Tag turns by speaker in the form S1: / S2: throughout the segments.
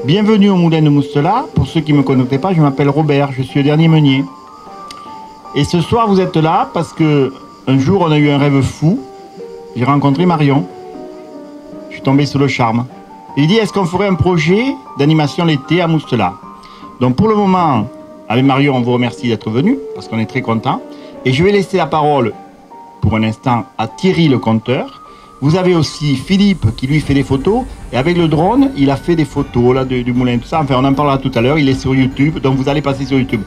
S1: Bienvenue au moulin de Moustelat. Pour ceux qui ne me connaissaient pas, je m'appelle Robert, je suis le dernier meunier. Et ce soir, vous êtes là parce que un jour, on a eu un rêve fou. J'ai rencontré Marion. Je suis tombé sous le charme. Il dit, est-ce qu'on ferait un projet d'animation l'été à Moustelat? Donc pour le moment, avec Marion, on vous remercie d'être venu parce qu'on est très contents. Et je vais laisser la parole pour un instant à Thierry le conteur. Vous avez aussi Philippe qui lui fait des photos. Et avec le drone, il a fait des photos là, du moulin, tout ça. Enfin, on en parlera tout à l'heure. Il est sur YouTube, donc vous allez passer sur YouTube.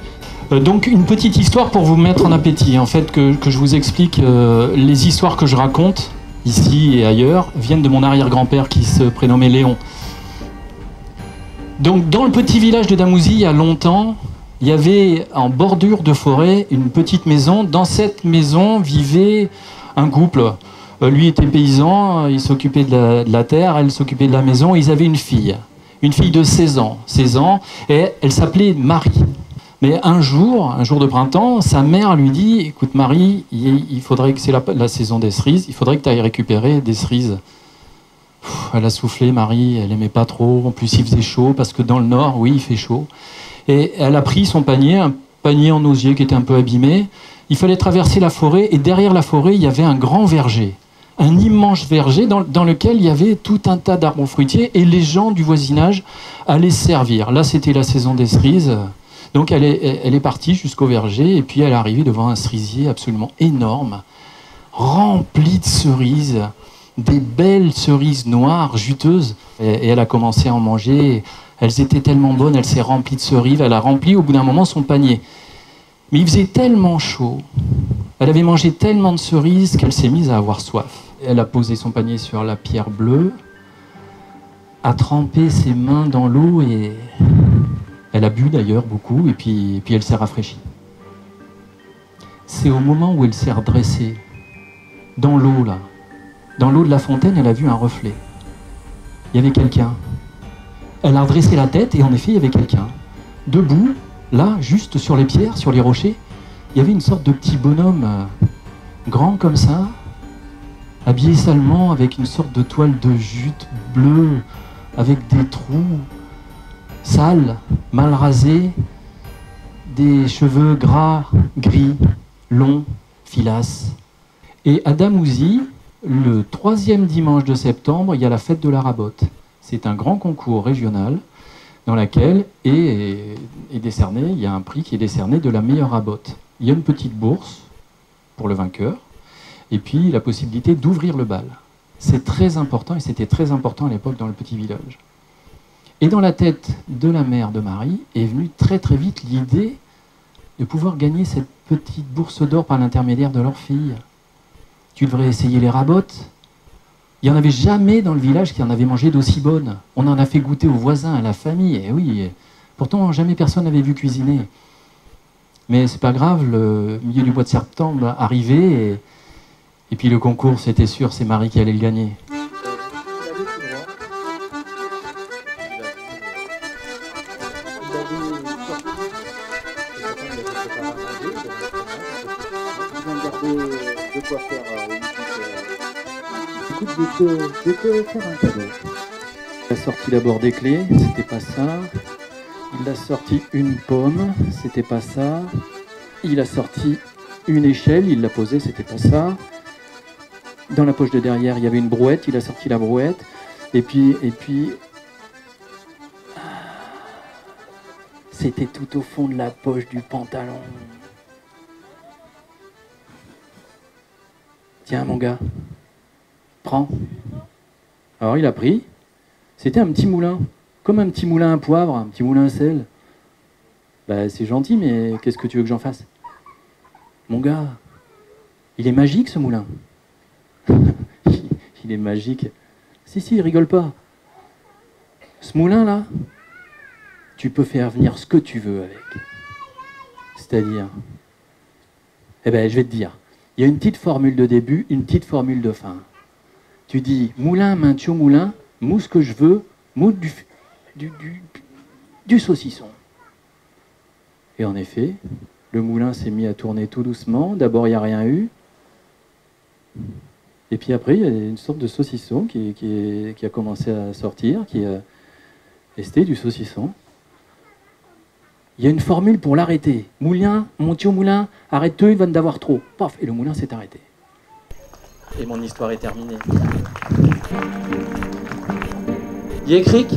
S2: Donc une petite histoire pour vous mettre en appétit. En fait, que je vous explique, les histoires que je raconte, ici et ailleurs, viennent de mon arrière-grand-père qui se prénommait Léon. Donc dans le petit village de Damouzy, il y a longtemps, il y avait en bordure de forêt une petite maison. Dans cette maison vivait un couple. Lui était paysan, il s'occupait de la terre, elle s'occupait de la maison. Ils avaient une fille de 16 ans, et elle s'appelait Marie. Mais un jour de printemps, sa mère lui dit « Écoute Marie, il faudrait que c'est la saison des cerises, il faudrait que tu ailles récupérer des cerises. » Elle a soufflé, Marie, elle aimait pas trop. En plus, il faisait chaud, parce que dans le nord, oui, il fait chaud. Et elle a pris son panier, un panier en osier qui était un peu abîmé. Il fallait traverser la forêt, et derrière la forêt, il y avait un grand verger. Un immense verger dans lequel il y avait tout un tas d'arbres fruitiers, et les gens du voisinage allaient se servir. Là, c'était la saison des cerises. Donc elle est partie jusqu'au verger, et puis elle est arrivée devant un cerisier absolument énorme, rempli de cerises, des belles cerises noires, juteuses. Et elle a commencé à en manger. Elles étaient tellement bonnes, elle s'est remplie de cerises. Elle a rempli au bout d'un moment son panier. Mais il faisait tellement chaud, elle avait mangé tellement de cerises qu'elle s'est mise à avoir soif. Elle a posé son panier sur la pierre bleue, a trempé ses mains dans l'eau et... Elle a bu d'ailleurs beaucoup, et puis elle s'est rafraîchie. C'est au moment où elle s'est redressée, dans l'eau là, dans l'eau de la fontaine, elle a vu un reflet. Il y avait quelqu'un. Elle a redressé la tête, et en effet, il y avait quelqu'un. Debout, là, juste sur les pierres, sur les rochers, il y avait une sorte de petit bonhomme, grand comme ça, habillé salement, avec une sorte de toile de jute bleue, avec des trous, sale, mal rasé, des cheveux gras, gris, longs, filasses. Et à Damouzy, le 3e dimanche de septembre, il y a la fête de la rabote. C'est un grand concours régional dans lequel est décerné, il y a un prix qui est décerné de la meilleure rabote. Il y a une petite bourse pour le vainqueur, et puis la possibilité d'ouvrir le bal. C'est très important, et c'était très important à l'époque dans le petit village. Et dans la tête de la mère de Marie est venue très très vite l'idée de pouvoir gagner cette petite bourse d'or par l'intermédiaire de leur fille. Tu devrais essayer les rabotes. Il n'y en avait jamais dans le village qui en avait mangé d'aussi bonnes. On en a fait goûter aux voisins, à la famille, et oui, pourtant jamais personne n'avait vu cuisiner. Mais c'est pas grave, le milieu du mois de septembre arrivait, et puis le concours, c'était sûr, c'est Marie qui allait le gagner.
S3: De quoi faire écoute, je peux faire un cadeau.
S2: Il a sorti d'abord des clés, c'était pas ça. Il a sorti une pomme, c'était pas ça. Il a sorti une échelle, il l'a posée, c'était pas ça. Dans la poche de derrière, il y avait une brouette, il a sorti la brouette. Et puis... C'était tout au fond de la poche du pantalon. Tiens mon gars, prends. Alors il a pris, c'était un petit moulin, comme un petit moulin à poivre, un petit moulin à sel. Bah c'est gentil, mais qu'est-ce que tu veux que j'en fasse? Mon gars, il est magique ce moulin. Il est magique. Si, rigole pas. Ce moulin là, tu peux faire venir ce que tu veux avec. C'est-à-dire, eh ben je vais te dire. Il y a une petite formule de début, une petite formule de fin. Tu dis, moulin, maintio, moulin, mousse que je veux, moule du saucisson. Et en effet, le moulin s'est mis à tourner tout doucement. D'abord, il n'y a rien eu. Et puis après, il y a une sorte de saucisson qui a commencé à sortir. C'était du saucisson. Il y a une formule pour l'arrêter. Moulin, mon petit moulin, arrête-toi, il va en avoir trop. Paf, et le moulin s'est arrêté. Et mon histoire est terminée. Il y a écrit